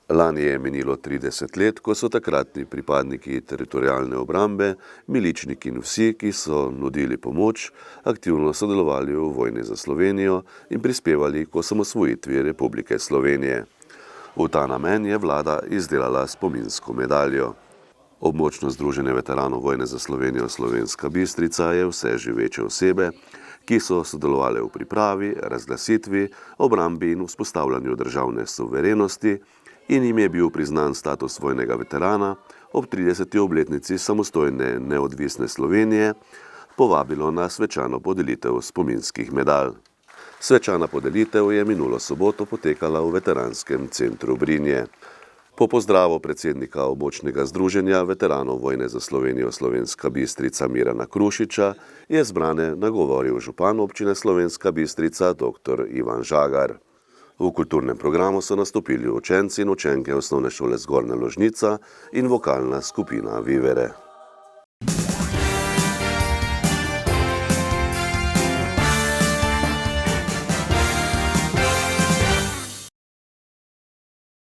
Lani je minilo 30 let, ko so takratni pripadniki teritorialne obrambe, miličniki in vsi, ki so nudili pomoč, aktivno sodelovali v vojni za Slovenijo in prispevali k osamosvojitvi Republike Slovenije. V ta namen je vlada izdelala spominsko medaljo. Območno združenje veteranov vojne za Slovenijo Slovenska Bistrica je vse živeče osebe, ki so sodelovali v pripravi, razglasitvi, obrambi in vzpostavljanju državne suverenosti in jim je bil priznan status vojnega veterana ob 30. obletnici samostojne neodvisne Slovenije, povabilo na svečano podelitev spominskih medalj. Svečana podelitev je minulo soboto potekala v veteranskem centru Brinje. Po pozdravu predsednika območnega združenja veteranov vojne za Slovenijo Slovenska Bistrica Mirana Krušiča je zbrane nagovoril župan občine Slovenska Bistrica dr. Ivan Žagar. V kulturnem programu so nastopili učenci in učenke osnovne šole Zgornja Ložnica in vokalna skupina Vivere.